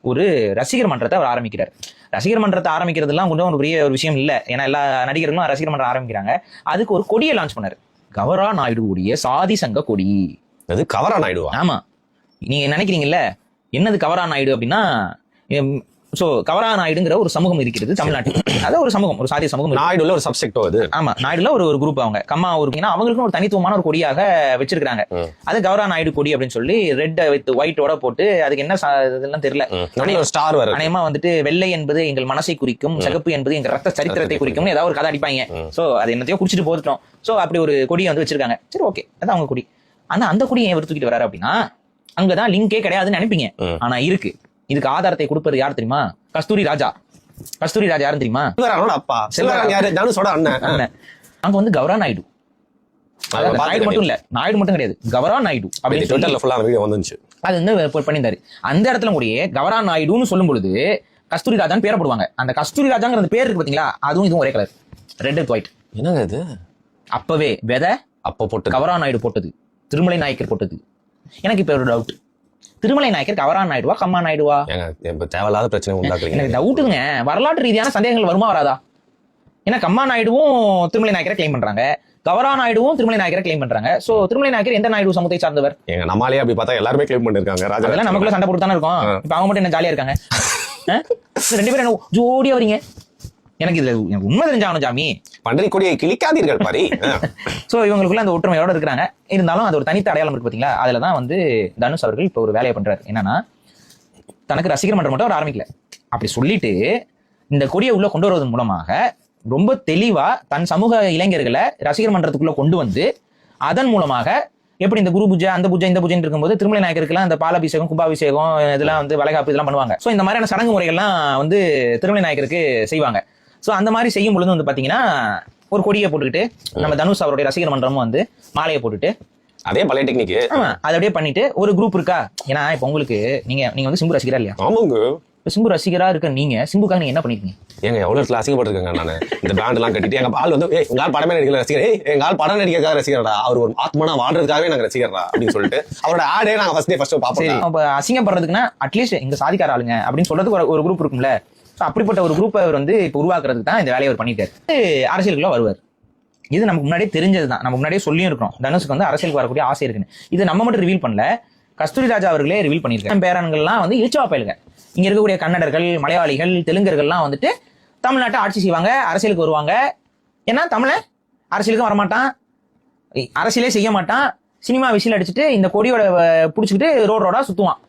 ஒரு ரசிகர் மன்றத்தை அவர் ஆரம்பிக்கிறார். ரசிகர் மன்றத்தை ஆரம்பிக்கிறதுலாம் கொஞ்சம் ஒரு பெரிய ஒரு விஷயம் இல்லை, ஏன்னா எல்லா நடிகர்களும் ரசிகர் மன்றம் ஆரம்பிக்கிறாங்க. அதுக்கு ஒரு கொடியை லான்ச் பண்ணாரு, கவரா நாயுடு கூடிய சாதி சங்க கொடி. அது கவரா நாயுடுவா? ஆமா, நீங்க நினைக்கிறீங்கல்ல என்னது கவரா நாயுடு அப்படின்னா, சோ கவரா நாயுடுங்கிற ஒரு சமூகம் இருக்கிறது தமிழ்நாட்டில். அதாவது ஒரு சமூகம், ஒரு சாதிய சமூகம். நாயுடுல ஒரு சப்செக்டோ அது. ஆமா, நாயுடுல ஒரு குரூப், அவங்க கம்மா ஒரு அவங்களுக்கும் ஒரு தனித்துவமான ஒரு கொடியாக வச்சிருக்காங்க. அது கவரா நாயுடு கொடி அப்படின்னு சொல்லி ரெட் வித் ஒயிட்டோட போட்டு, அதுக்கு என்ன இதெல்லாம் தெரியல, ஸ்டார் வர அநேகமா வந்துட்டு வெள்ளை என்பது எங்கள் மனசை குறிக்கும், சிகப்பு என்பது எங்க ரத்த சரித்திரத்தை குறிக்கும், ஏதாவது ஒரு கதை அடிப்பாங்க. சோ அது என்னத்தையோ குடிச்சிட்டு போட்டுட்டோம். சோ அப்படி ஒரு கொடியை வந்து வச்சிருக்காங்க. சரி, ஓகே, அதான் அவங்க கொடி. ஆனா அந்த கொடியை எவர் தூக்கிட்டு வராரு அப்படின்னா, அங்கதான் லிங்கே கிடையாதுன்னு நினைப்பீங்க. ஆனா இருக்கு. இதுக்கு ஆதாரத்தை கொடுப்பது யார் தெரியுமா? கஸ்தூரி ராஜா. கஸ்தூரி ராஜா யாரும் தெரியுமா? அப்பா அண்ணன். அங்க வந்து கவரா நாயுடு, நாயுடு மட்டும் இல்ல, நாயுடு மட்டும் கிடையாது, கவரா நாயுடு அப்படின்னு அது வந்து பண்ணியிருந்தாரு. அந்த இடத்துல கூடயே கவரா நாயுடுன்னு சொல்லும் பொழுது கஸ்தூரி ராஜான்னு பேரை போடுவாங்க. அந்த கஸ்தூரி ராஜாங்கிற அந்த பேர் இருக்கு பாத்தீங்களா, அதுவும் இதுவும் ஒரே கலர், ரெட் வித் ஒயிட். என்னங்க இது? அப்பவே விதை அப்ப போட்டு கவரா நாயுடு போட்டது, திருமலை நாயக்கர் போட்டது. எனக்கு இப்ப ஒரு டவுட், திருமலை நாயக்கர் கவரா நாயுடுவா கம்மா நாயுடுவா? தேவையில்லாத பிரச்சனை உண்டாக்குறீங்க. எனக்கு டவுட்டுங்க, வரலாற்று ரீதியான சந்தேகங்கள் வருமா வராதா? ஏன்னா கம்மா நாயுடுவும் திருமலை நாயக்கரை கிளைம் பண்றாங்க, கவரா நாயுடுவும் திருமலை நாயக்கரை கிளைம் பண்றாங்க. சோ திருமலை நாயக்கர் எந்த நாயுடு சமூகத்தை சார்ந்தவர்? எங்க நம்மாலே அப்படி பார்த்தா எல்லாருமே கிளைம் பண்ணிருக்காங்க. ராஜா அதெல்லாம் நமக்குள்ள சண்டை போட்டு தானே இருக்கும். இப்ப அவங்க மட்டும் என்ன ஜாலியா இருக்காங்க? ரெண்டு பேரும் என்ன ஜோடியா வரீங்க? எனக்கு இதுல உண்மை தெரிஞ்சாகணும் ஜாமி. பன்றி கொடியை கிழிக்காதீர்கள் பாரி. சோ இவங்களுக்குள்ள அந்த ஒற்றுமையோட இருக்கிறாங்க. இருந்தாலும் அது ஒரு தனித்த அடையாளம் இருக்கு பாத்தீங்களா? அதுலதான் வந்து தனுஷ் அவர்கள் இப்ப ஒரு வேலையை பண்றாரு. என்னன்னா, தனக்கு ரசிகர் மன்றம் மட்டும் அவர் ஆரம்பிக்கல. அப்படி சொல்லிட்டு இந்த கொடியை உள்ள கொண்டு வருவதன் மூலமாக ரொம்ப தெளிவா தன் சமூக இளைஞர்களை ரசிகர் மன்றத்துக்குள்ள கொண்டு வந்து, அதன் மூலமாக எப்படி இந்த குரு பூஜை, அந்த பூஜை, இந்த பூஜை இருக்கும்போது திருமலை நாயக்கருக்குலாம் இந்த பாலாபிஷேகம், கும்பாபிஷேகம், இதெல்லாம் வந்து வளைகாப்பு இதெல்லாம் பண்ணுவாங்க. சோ இந்த மாதிரியான சடங்கு முறைகள்லாம் வந்து திருமலை நாயக்கருக்கு செய்வாங்க. சோ அந்த மாதிரி செய்யும் பொழுது வந்து பாத்தீங்கன்னா, ஒரு கொடியை போட்டுக்கிட்டு நம்ம தனுஷ் அவருடைய ரசிகர் மன்றமும் வந்து மாலையை போட்டுட்டு, அதே பழைய டெக்னிக், ஆமா அதை அப்படியே பண்ணிட்டு ஒரு குரூப் இருக்கா. ஏன்னா இப்ப உங்களுக்கு நீங்க வந்து சிம்பு ரசிகரா இல்லையா? ஆமாங்க, சிம்பு ரசிகரா இருக்க நீங்க சிம்புக்காக நீங்க என்ன பண்ணிருக்கீங்க? ஏங்க எவ்வளவு இடத்துல அசிங்கப்பட்டிருக்காங்க. நான் இந்த பேண்ட் எல்லாம் கட்டிட்டு எங்க ஆள் வந்து எங்க ஆள் படமே நடிக்கிற ரசிகர், எங்க ஆள் படம் நடிக்கிறதுக்காக ரசிகரா, அவர் ஒரு ஆத்மனா வாழ்றதுக்காகவே நாங்க ரசிகரா அப்படின்னு சொல்லிட்டு அவரோட ஆடே நாங்க ஃபர்ஸ்ட் பாப்போம். அசிங்கப்படுறதுக்குன்னா அட்லீஸ்ட் எங்க சாதிக்கார ஆளுங்க அப்படின்னு சொல்றதுக்கு ஒரு குரூப் இருக்கும்ல. அப்படிப்பட்ட ஒரு குரூப் அவர் வந்து இப்ப உருவாக்குறதுக்கு தான் இந்த வேலையை அவர் பண்ணிட்டாரு. அரசியலுக்குள்ள வருவார். இது நமக்கு முன்னாடியே தெரிஞ்சதுதான், நம்ம முன்னாடியே சொல்லியும் இருக்கோம். தனுஷுக்கு வந்து அரசியலுக்கு வரக்கூடிய ஆசை இருக்குன்னு. இது நம்ம மட்டும் ரிவீல் பண்ணல, கஸ்தூரி ராஜா அவர்களே ரிவீல் பண்ணிருக்காங்க. பேரன்கள்லாம் வந்து இழிச்சவா பயிலுங்க. இங்க இருக்கக்கூடிய கன்னடர்கள், மலையாளிகள், தெலுங்கர்கள்லாம் வந்துட்டு தமிழ்நாட்டை ஆட்சி செய்வாங்க, அரசியலுக்கு வருவாங்க. ஏன்னா தமிழன் அரசியலுக்கும் வரமாட்டான், அரசியலே செய்ய மாட்டான், சினிமா விசில் அடிச்சுட்டு இந்த கொடியோட புடிச்சுக்கிட்டு ரோடா சுத்துவான்.